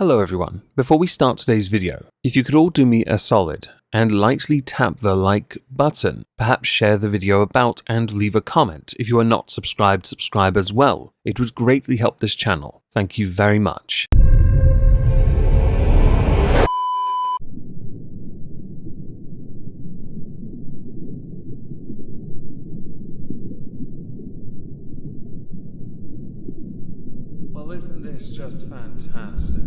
Hello everyone. Before we start today's video, if you could all do me a solid and lightly tap the like button, perhaps share the video about and leave a comment. If you are not subscribed, subscribe as well. It would greatly help this channel. Thank you very much. Well, isn't this just fantastic?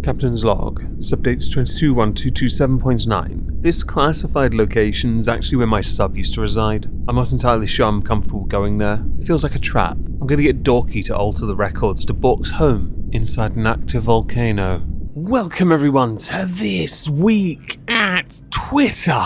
Captain's log, subdates 221227.9. This classified location is actually where my sub used to reside. I'm not entirely sure I'm comfortable going there. It feels like a trap. I'm gonna get dorky to alter the records to Bork's home inside an active volcano. Welcome everyone to This Week at Twitter,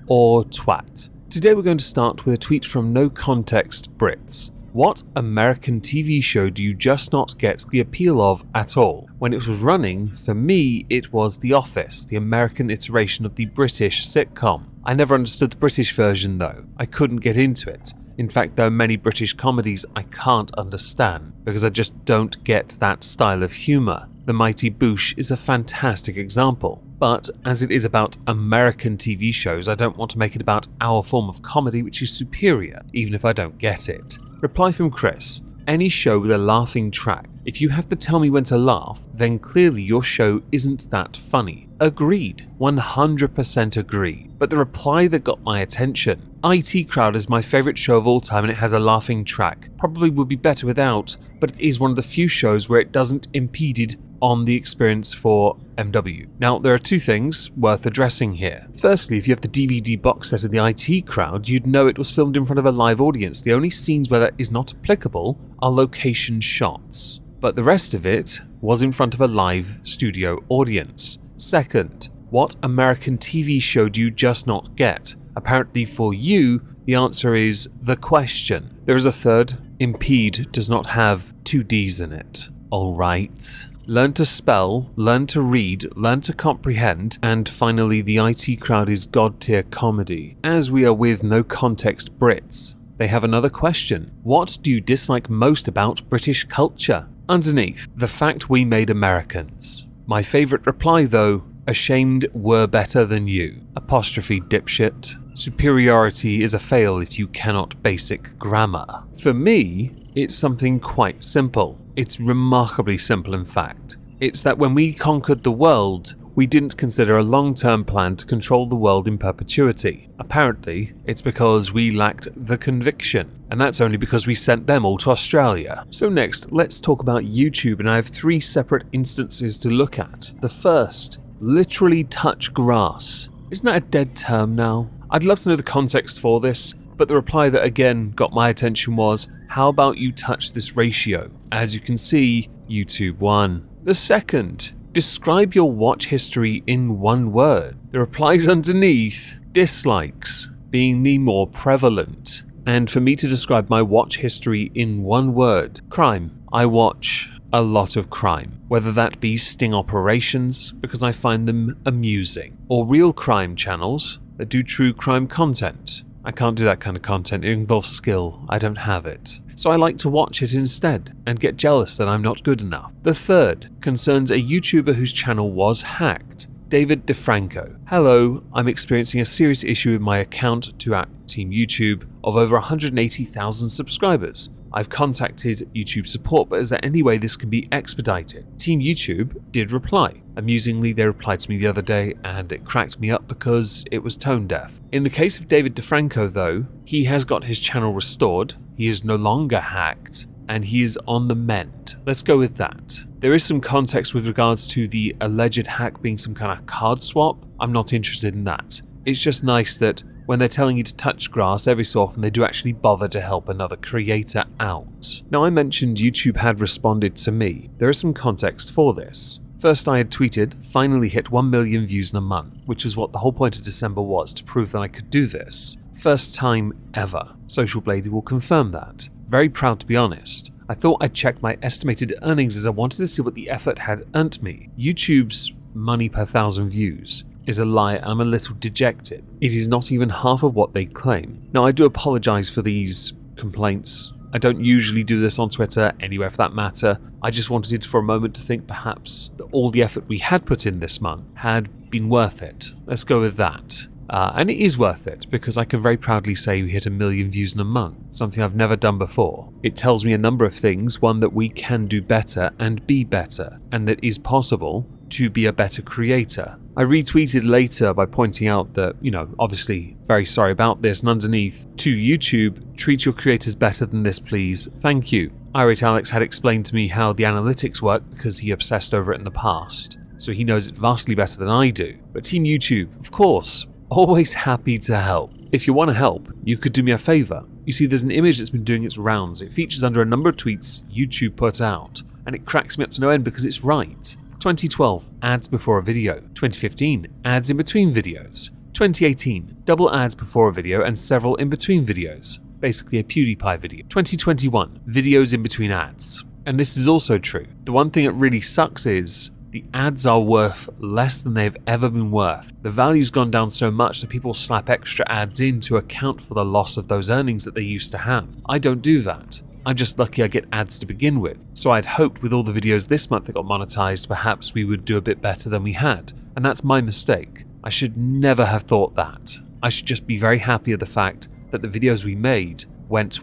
or twat. Today we're going to start with a tweet from No Context Brits. What American TV show do you just not get the appeal of at all? When it was running, for me, it was The Office, the American iteration of the British sitcom. I never understood the British version though. I couldn't get into it. In fact, there are many British comedies I can't understand because I just don't get that style of humour. The Mighty Boosh is a fantastic example. But as it is about American TV shows, I don't want to make it about our form of comedy which is superior, even if I don't get it. Reply from Chris. Any show with a laughing track. If you have to tell me when to laugh, then clearly your show isn't that funny. Agreed. 100% agree. But the reply that got my attention. IT Crowd is my favourite show of all time and it has a laughing track. Probably would be better without, but it is one of the few shows where it doesn't impede on the experience for MW. Now, there are two things worth addressing here. Firstly, if you have the DVD box set of the IT Crowd, you'd know it was filmed in front of a live audience. The only scenes where that is not applicable are location shots. But the rest of it was in front of a live studio audience. Second, what American TV show do you just not get? Apparently for you, the answer is The Question. There is a third. Impede does not have two D's in it. Alright. Learn to spell, learn to read, learn to comprehend, and finally the IT Crowd is god-tier comedy. As we are with No Context Brits, they have another question. What do you dislike most about British culture? Underneath, the fact we made Americans. My favourite reply though, ashamed we're better than you. Apostrophe dipshit. Superiority is a fail if you cannot basic grammar. For me, it's something quite simple. It's remarkably simple in fact. It's that when we conquered the world, we didn't consider a long-term plan to control the world in perpetuity. Apparently, it's because we lacked the conviction, and that's only because we sent them all to Australia. So next, let's talk about YouTube, and I have three separate instances to look at. The first, literally touch grass. Isn't that a dead term now? I'd love to know the context for this, but the reply that again got my attention was, how about you touch this ratio? As you can see, YouTube won. The second, describe your watch history in one word. The replies underneath, dislikes being the more prevalent. And for me to describe my watch history in one word, crime. I watch a lot of crime, whether that be sting operations because I find them amusing, or real crime channels that do true crime content. I can't do that kind of content, it involves skill, I don't have it. So I like to watch it instead, and get jealous that I'm not good enough. The third concerns a YouTuber whose channel was hacked, David DeFranco. Hello, I'm experiencing a serious issue with my account to Team YouTube of over 180,000 subscribers. I've contacted YouTube support, but is there any way this can be expedited? Team YouTube did reply. Amusingly, they replied to me the other day and it cracked me up because it was tone deaf. In the case of David DeFranco though, he has got his channel restored, he is no longer hacked, and he is on the mend. Let's go with that. There is some context with regards to the alleged hack being some kind of card swap. I'm not interested in that. It's just nice that when they're telling you to touch grass every so often, they do actually bother to help another creator out. Now, I mentioned YouTube had responded to me. There is some context for this. First, I had tweeted, finally hit 1 million views in a month, which is what the whole point of December was, to prove that I could do this. First time ever. Social Blade will confirm that. Very proud to be honest. I thought I'd check my estimated earnings as I wanted to see what the effort had earned me. YouTube's money per 1,000 views is a lie and I'm a little dejected. It is not even half of what they claim. Now, I do apologise for these complaints I don't usually do this on Twitter, anywhere for that matter. I just wanted for a moment to think perhaps that all the effort we had put in this month had been worth it. Let's go with that. And it is worth it, because I can very proudly say we hit 1 million views in a month, something I've never done before. It tells me a number of things. One, that we can do better and be better, and that it is possible to be a better creator. I retweeted later by pointing out that, obviously very sorry about this, and underneath, to YouTube, treat your creators better than this please, thank you. Irate Alex had explained to me how the analytics work because he obsessed over it in the past, so he knows it vastly better than I do. But Team YouTube, of course, always happy to help. If you want to help, you could do me a favor. You see, there's an image that's been doing its rounds. It features under a number of tweets YouTube put out, and it cracks me up to no end because it's right. 2012, ads before a video. 2015, ads in between videos. 2018, double ads before a video and several in between videos. Basically a PewDiePie video. 2021, videos in between ads. And this is also true. The one thing that really sucks is the ads are worth less than they've ever been worth. The value's gone down so much that people slap extra ads in to account for the loss of those earnings that they used to have. I don't do that. I'm just lucky I get ads to begin with. So I'd hoped with all the videos this month that got monetized, perhaps we would do a bit better than we had. And that's my mistake. I should never have thought that. I should just be very happy at the fact that the videos we made went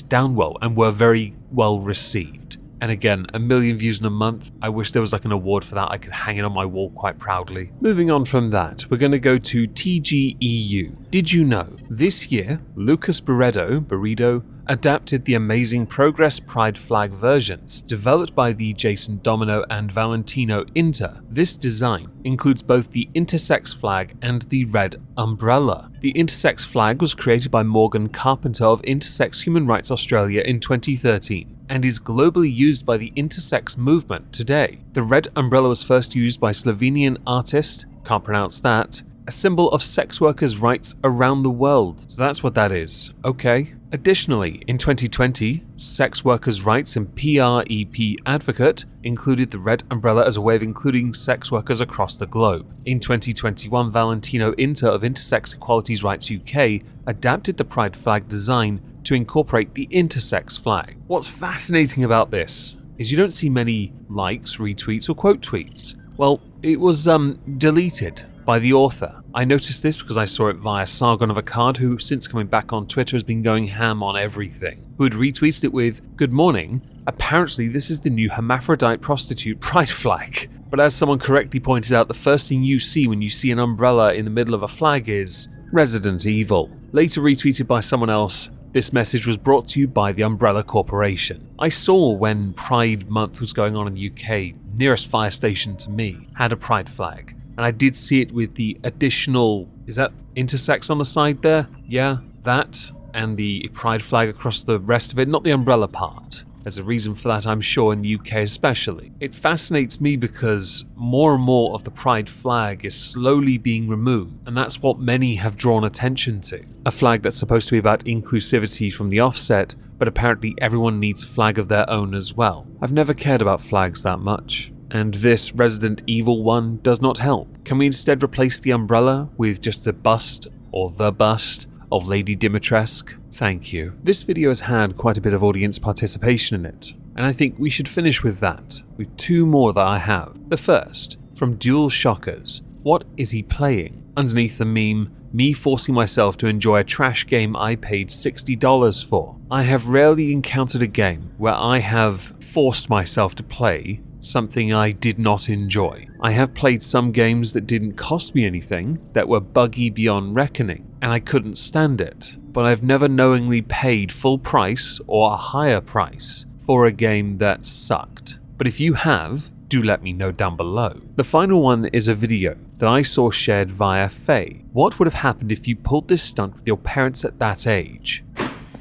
down well, and were very well received. And again, 1 million views in a month. I wish there was like an award for that. I could hang it on my wall quite proudly. Moving on from that, we're going to go to TGEU. Did you know? This year, Lucas Burrido adapted the amazing Progress Pride flag versions developed by the Jason Domino and Valentino Inter. This design includes both the intersex flag and the red umbrella. The intersex flag was created by Morgan Carpenter of Intersex Human Rights Australia in 2013 and is globally used by the intersex movement today. The red umbrella was first used by Slovenian artist, can't pronounce that, a symbol of sex workers' rights around the world. So that's what that is. Okay. Additionally, in 2020, sex workers' rights and PREP advocate included the red umbrella as a way of including sex workers across the globe. In 2021, Valentino Inter of Intersex Equalities Rights UK adapted the Pride flag design to incorporate the intersex flag. What's fascinating about this is you don't see many likes, retweets, or quote tweets. Well, it was deleted by the author. I noticed this because I saw it via Sargon of Akkad, who since coming back on Twitter has been going ham on everything, who had retweeted it with, "Good morning, apparently this is the new hermaphrodite prostitute pride flag." But as someone correctly pointed out, the first thing you see when you see an umbrella in the middle of a flag is Resident Evil. Later retweeted by someone else, this message was brought to you by the Umbrella Corporation. I saw when Pride Month was going on in the UK, nearest fire station to me had a Pride flag. And I did see it with the additional, is that intersex on the side there? Yeah, that, and the pride flag across the rest of it, not the umbrella part. There's a reason for that, I'm sure, in the UK especially. It fascinates me because more and more of the pride flag is slowly being removed, and that's what many have drawn attention to. A flag that's supposed to be about inclusivity from the offset, but apparently everyone needs a flag of their own as well. I've never cared about flags that much. And this Resident Evil one does not help. Can we instead replace the umbrella with just a bust, or the bust, of Lady Dimitrescu? Thank you. This video has had quite a bit of audience participation in it, and I think we should finish with that, with 2 more that I have. The first, from Dual Shockers. What is he playing? Underneath the meme, me forcing myself to enjoy a trash game I paid $60 for. I have rarely encountered a game where I have forced myself to play something I did not enjoy. I have played some games that didn't cost me anything, that were buggy beyond reckoning, and I couldn't stand it. But I've never knowingly paid full price or a higher price for a game that sucked. But if you have, do let me know down below. The final one is a video that I saw shared via Faye. What would have happened if you pulled this stunt with your parents at that age?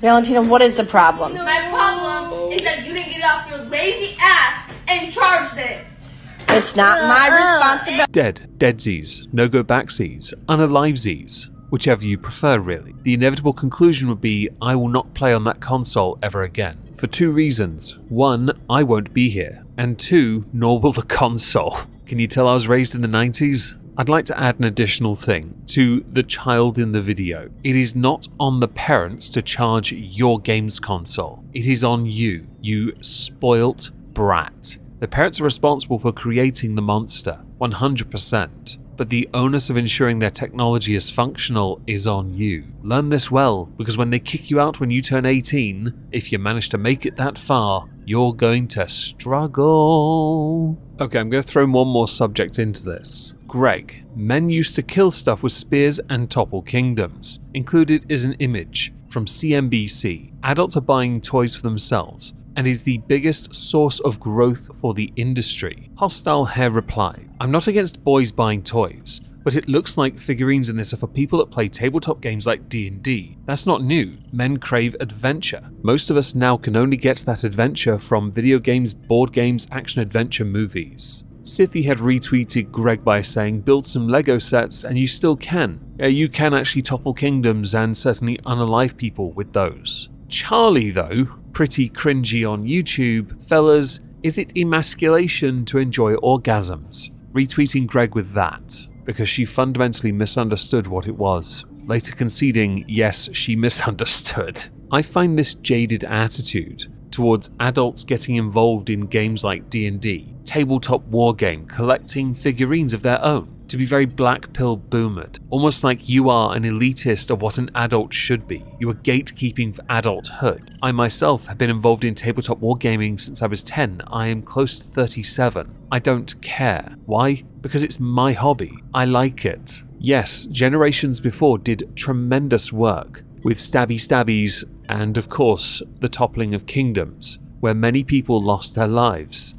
Valentina, what is the problem? My problem is that you didn't get off your lazy ass and charge this. It's not my responsibility. Deadsies, no-go backsies, unalivesies, whichever you prefer really. The inevitable conclusion would be I will not play on that console ever again. For 2 reasons. 1, I won't be here. And 2, nor will the console. Can you tell I was raised in the 90s? I'd like to add an additional thing to the child in the video. It is not on the parents to charge your games console. It is on you, you spoilt brat. The parents are responsible for creating the monster, 100%. But the onus of ensuring their technology is functional is on you. Learn this well, because when they kick you out when you turn 18, if you manage to make it that far, you're going to struggle. Okay, I'm going to throw one more subject into this. Greg. Men used to kill stuff with spears and topple kingdoms. Included is an image from CNBC. Adults are buying toys for themselves, and is the biggest source of growth for the industry. Hostile Hair replied, I'm not against boys buying toys, but it looks like figurines in this are for people that play tabletop games like D&D. That's not new. Men crave adventure. Most of us now can only get that adventure from video games, board games, action-adventure movies. Sithy had retweeted Greg by saying, build some Lego sets and you still can. You can actually topple kingdoms and certainly unalive people with those. Charlie, though, pretty cringy on YouTube. Fellas, is it emasculation to enjoy orgasms? Retweeting Greg with that, because she fundamentally misunderstood what it was. Later conceding, yes, she misunderstood. I find this jaded attitude towards adults getting involved in games like D&D, tabletop wargame, collecting figurines of their own, to be very black pill boomered, almost like you are an elitist of what an adult should be. You are gatekeeping for adulthood. I myself have been involved in tabletop wargaming since I was 10. I am close to 37. I don't care. Why? Because it's my hobby. I like it. Yes, generations before did tremendous work with stabbies and of course the toppling of kingdoms, where many people lost their lives.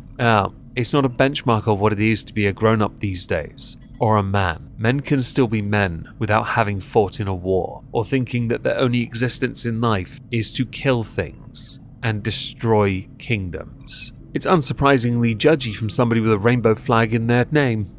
It's not a benchmark of what it is to be a grown-up these days, or a man. Men can still be men without having fought in a war, or thinking that their only existence in life is to kill things and destroy kingdoms. It's unsurprisingly judgy from somebody with a rainbow flag in their name.